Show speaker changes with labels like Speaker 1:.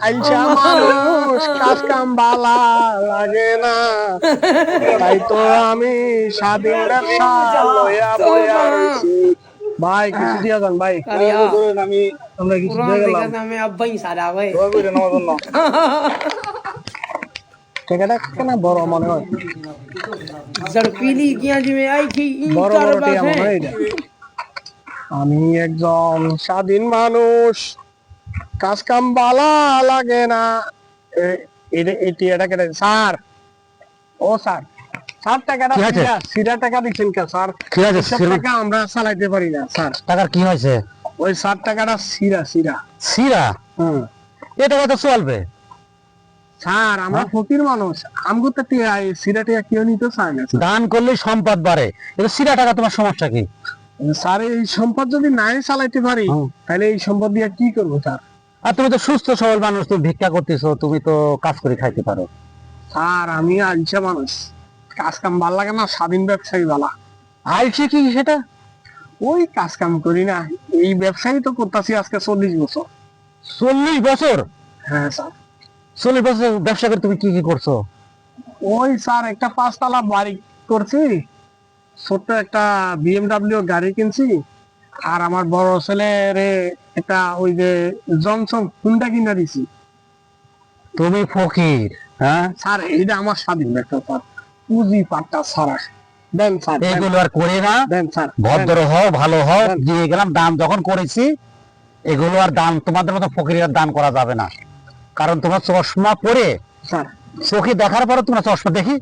Speaker 1: আইসা মানুষ কাজ কাম বালা লাগে না, তাই তো আমি স্বাধীন ব্যবসা লইয়া বইয়া রইছি। ভাই কিছু দিয়া যান ভাই, আমি আমরা কিছু দিয়ে গেলাম টাকাটা কেন বড় মনে হয়, বড় বড় টিয়া মনে হয় এটা। আমি একজন স্বাধীন মানুষ, কাজ কাম বালা লাগে না। এটা কেটে স্যার, ও স্যার, স্যার টাকাটা সিরা টাকা দিচ্ছেন কে স্যার? এসব টাকা আমরা চালাইতে পারি না স্যার।
Speaker 2: টাকার কি হয়েছে?
Speaker 1: ওই স্যার টাকাটা সিরা সিরা
Speaker 2: সিরা, এ টাকা তো চলবে
Speaker 1: স্যার। আমরা ফকির মানুষ, আমগো তো সিরা টাকা কেউ নিতে চায় না।
Speaker 2: দান করলে সম্পদ বাড়ে, এটা সিরা টাকা তোমার সমস্যা কি?
Speaker 1: স্যার এই সম্পদ যদি নাই চালাইতে পারি তাহলে এই সম্পদ দিয়ে কি করবো স্যার?
Speaker 2: আর তুমি তো সুস্থ সবল মানুষ, তুমি ভিক্ষা করতেছো, তুমি তো কাজ করে খাইতে পারো।
Speaker 1: স্যার আমি আলসা মানুষ, কাজ কাম ভাল লাগে না, স্বাধীন ব্যবসায়ী বালা।
Speaker 2: আইসে কি সেটা?
Speaker 1: ওই কাজ কাম করি না, এই ব্যবসায়ী তো করতেছি আজকে 40 বছর।
Speaker 2: 40 বছর?
Speaker 1: হ্যাঁ স্যার।
Speaker 2: 40 বছর ব্যবসা করে তুমি কি কি করছো?
Speaker 1: ওই স্যার একটা 5 তলা বাড়ি করছি, ছোট্ট একটা BMW গাড়ি কিনছি, আর আমার বড় ছেলের একটা ওই যে জনসন হুন্ডা কিনা দিছি।
Speaker 2: তুমি ফকির? হ্যাঁ
Speaker 1: স্যার এইটা আমার স্বাধীন ব্যবসা স্যার, পুঁজি পাট্টা ছাড়া। দেন স্যার,
Speaker 2: এগুলো আর করে না,
Speaker 1: দেন স্যার,
Speaker 2: ভদ্র হও, ভালো হও। দিয়ে গেলাম দান যখন করেছি, এগুলো আর দান তোমাদের মতো ফকিরের দান করা যাবে না। কারণ তোমার চশমা পরে
Speaker 1: স্যার
Speaker 2: চোখে দেখার পরে তোমার চশমা দেখি